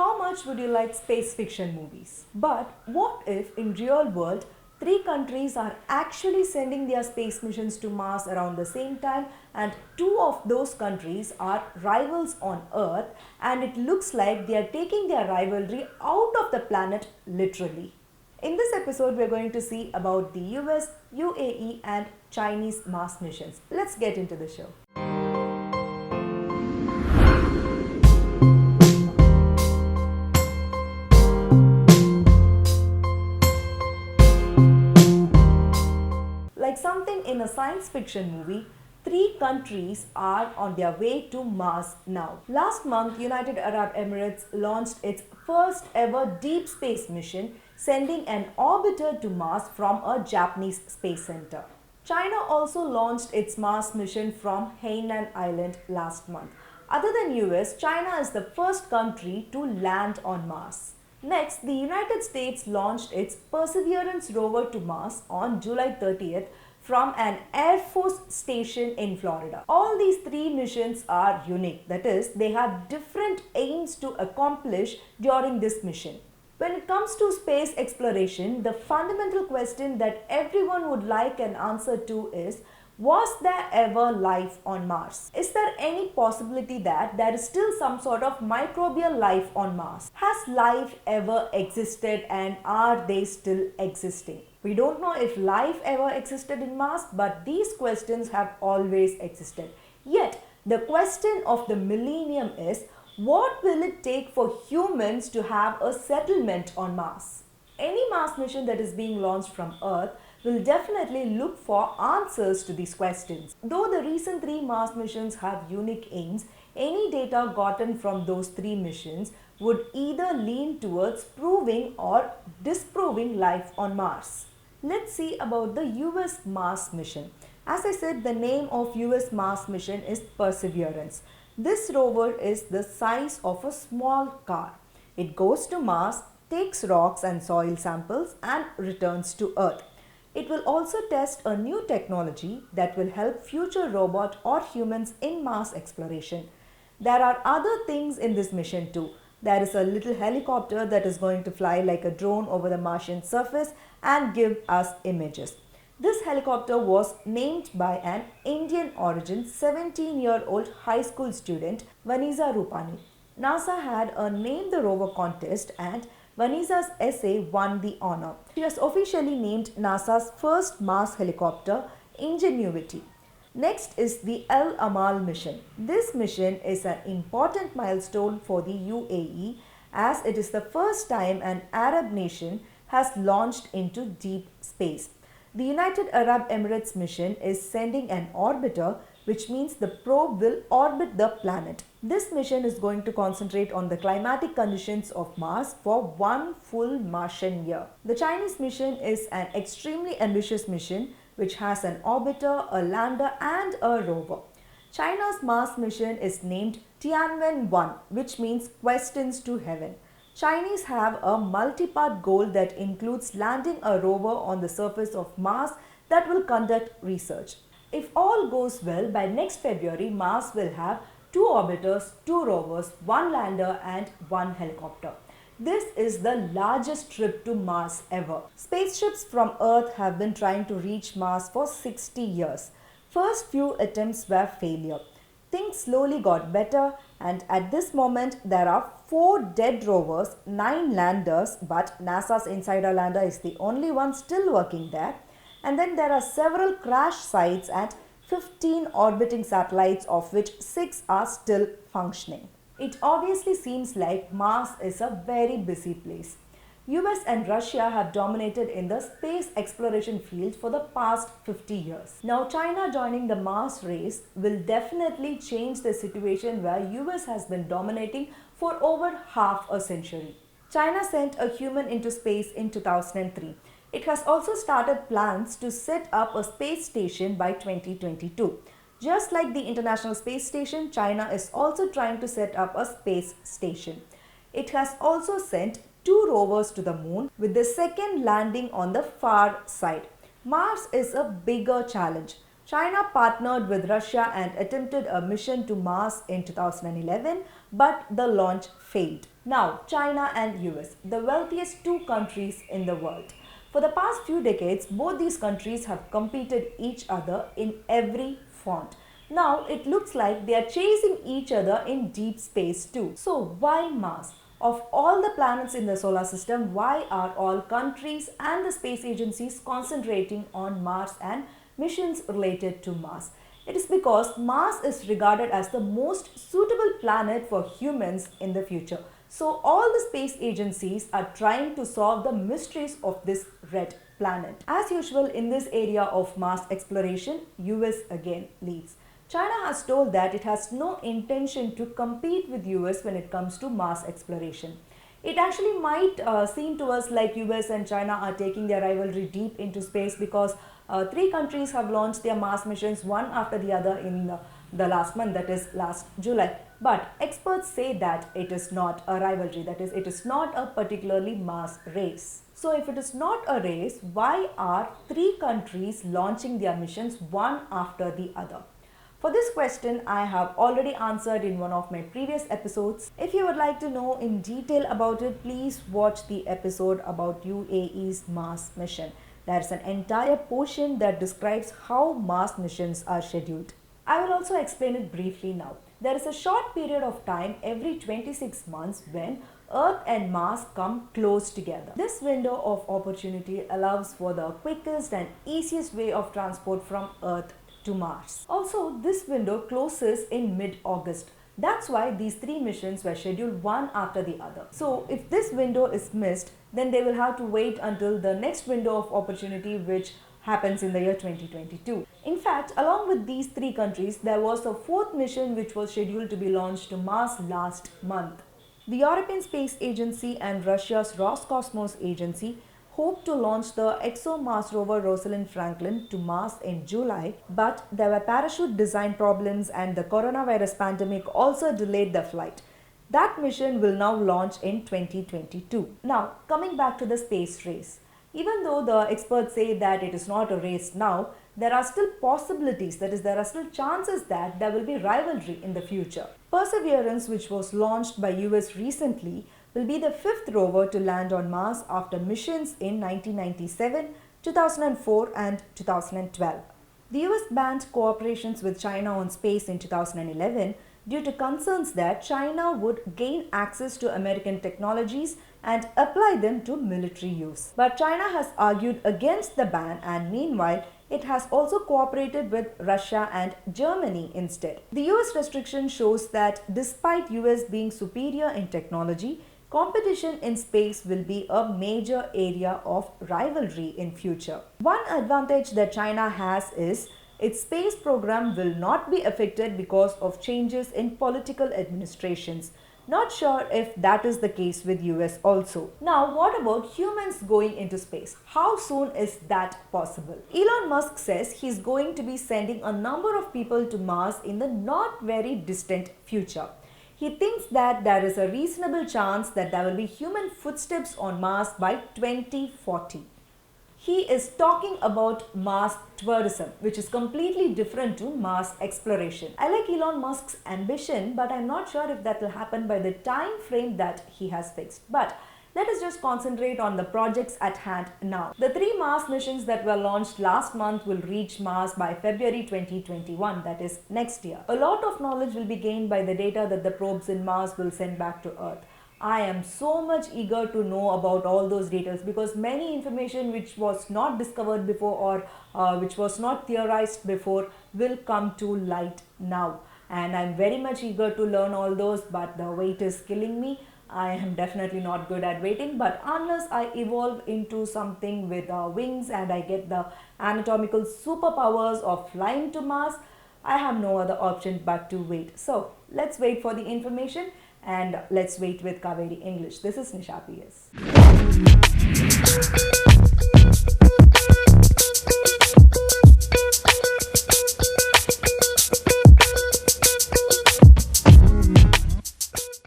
How much would you like space fiction movies? But what if in real world 3 countries are actually sending their space missions to Mars around the same time and 2 of those countries are rivals on Earth and it looks like they are taking their rivalry out of the planet literally. In this episode we are going to see about the US, UAE and Chinese Mars missions. Let's get into the show. Like something in a science fiction movie, 3 countries are on their way to Mars now. Last month, United Arab Emirates launched its first ever deep space mission, sending an orbiter to Mars from a Japanese space center. China also launched its Mars mission from Hainan Island last month. Other than US, China is the first country to land on Mars. Next, the United States launched its Perseverance rover to Mars on July 30th from an Air Force station in Florida. All these 3 missions are unique, that is, they have different aims to accomplish during this mission. When it comes to space exploration, the fundamental question that everyone would like an answer to is, was there ever life on Mars? Is there any possibility that there is still some sort of microbial life on Mars? Has life ever existed and are they still existing? We don't know if life ever existed in Mars, but these questions have always existed. Yet, the question of the millennium is, what will it take for humans to have a settlement on Mars? Any Mars mission that is being launched from Earth will definitely look for answers to these questions. Though the recent 3 Mars missions have unique aims, any data gotten from those 3 missions would either lean towards proving or disproving life on Mars. Let's see about the US Mars mission. As I said, the name of US Mars mission is Perseverance. This rover is the size of a small car. It goes to Mars, takes rocks and soil samples and returns to Earth. It will also test a new technology that will help future robot or humans in Mars exploration. There are other things in this mission too. There is a little helicopter that is going to fly like a drone over the Martian surface and give us images. This helicopter was named by an Indian origin 17-year-old high school student, Vanisa Rupani. NASA had a Name the Rover contest and Vanisa's essay won the honor. She was officially named NASA's first Mars helicopter, Ingenuity. Next is the El Amal mission. This mission is an important milestone for the UAE as it is the first time an Arab nation has launched into deep space. The United Arab Emirates mission is sending an orbiter, which means the probe will orbit the planet. This mission is going to concentrate on the climatic conditions of Mars for 1 full Martian year. The Chinese mission is an extremely ambitious mission which has an orbiter, a lander and a rover. China's Mars mission is named Tianwen-1, which means questions to heaven. Chinese have a multi-part goal that includes landing a rover on the surface of Mars that will conduct research. If all goes well, by next February, Mars will have 2 orbiters, 2 rovers, 1 lander and 1 helicopter. This is the largest trip to Mars ever. Spaceships from Earth have been trying to reach Mars for 60 years. First few attempts were failure. Things slowly got better and at this moment there are 4 dead rovers, 9 landers, but NASA's Insider lander is the only one still working there. And then there are several crash sites and 15 orbiting satellites, of which 6 are still functioning. It obviously seems like Mars is a very busy place. US and Russia have dominated in the space exploration field for the past 50 years. Now China joining the Mars race will definitely change the situation where US has been dominating for over half a century. China sent a human into space in 2003. It has also started plans to set up a space station by 2022. Just like the International Space Station, China is also trying to set up a space station. It has also sent 2 rovers to the moon, with the second landing on the far side. Mars is a bigger challenge. China partnered with Russia and attempted a mission to Mars in 2011, but the launch failed. Now, China and US, the wealthiest two countries in the world. For the past few decades, both these countries have competed each other in every front. Now, it looks like they are chasing each other in deep space too. So, why Mars? Of all the planets in the solar system, why are all countries and the space agencies concentrating on Mars and missions related to Mars? It is because Mars is regarded as the most suitable planet for humans in the future. So all the space agencies are trying to solve the mysteries of this red planet. As usual in this area of Mars exploration, US again leads. China has told that it has no intention to compete with US when it comes to Mars exploration. It actually might seem to us like US and China are taking their rivalry deep into space because three countries have launched their Mars missions one after the other in the last month, that is last July. But experts say that it is not a rivalry, that is, it is not a particularly Mars race. So if it is not a race, why are three countries launching their missions one after the other? For this question, I have already answered in one of my previous episodes. If you would like to know in detail about it, please watch the episode about UAE's Mars mission. There is an entire portion that describes how Mars missions are scheduled. I will also explain it briefly now. There is a short period of time every 26 months when Earth and Mars come close together. This window of opportunity allows for the quickest and easiest way of transport from Earth to Mars. Also, this window closes in mid-August. That's why these three missions were scheduled one after the other. So, if this window is missed, then they will have to wait until the next window of opportunity, which happens in the year 2022. In fact, along with these three countries, there was a fourth mission which was scheduled to be launched to Mars last month. The European Space Agency and Russia's Roscosmos Agency hoped to launch the ExoMars rover Rosalind Franklin to Mars in July, but there were parachute design problems and the coronavirus pandemic also delayed the flight. That mission will now launch in 2022. Now, coming back to the space race. Even though the experts say that it is not a race now, there are still possibilities, that is, there are still chances that there will be rivalry in the future. Perseverance, which was launched by US recently, will be the fifth rover to land on Mars after missions in 1997, 2004 and 2012. The US banned cooperations with China on space in 2011 due to concerns that China would gain access to American technologies and apply them to military use. But China has argued against the ban, and meanwhile, it has also cooperated with Russia and Germany instead. The US restriction shows that despite US being superior in technology, competition in space will be a major area of rivalry in future. One advantage that China has is its space program will not be affected because of changes in political administrations. Not sure if that is the case with US also. Now, what about humans going into space? How soon is that possible? Elon Musk says he's going to be sending a number of people to Mars in the not very distant future. He thinks that there is a reasonable chance that there will be human footsteps on Mars by 2040. He is talking about Mars tourism, which is completely different to Mars exploration. I like Elon Musk's ambition, but I'm not sure if that will happen by the time frame that he has fixed. But let us just concentrate on the projects at hand now. The three Mars missions that were launched last month will reach Mars by February 2021, that is next year. A lot of knowledge will be gained by the data that the probes in Mars will send back to Earth. I am so much eager to know about all those details because many information which was not discovered before or which was not theorized before will come to light now. And I'm very much eager to learn all those, but the wait is killing me. I am definitely not good at waiting, but unless I evolve into something with wings and I get the anatomical superpowers of flying to Mars, I have no other option but to wait. So let's wait for the information and let's wait with Kaveri English. This is Nisha PS.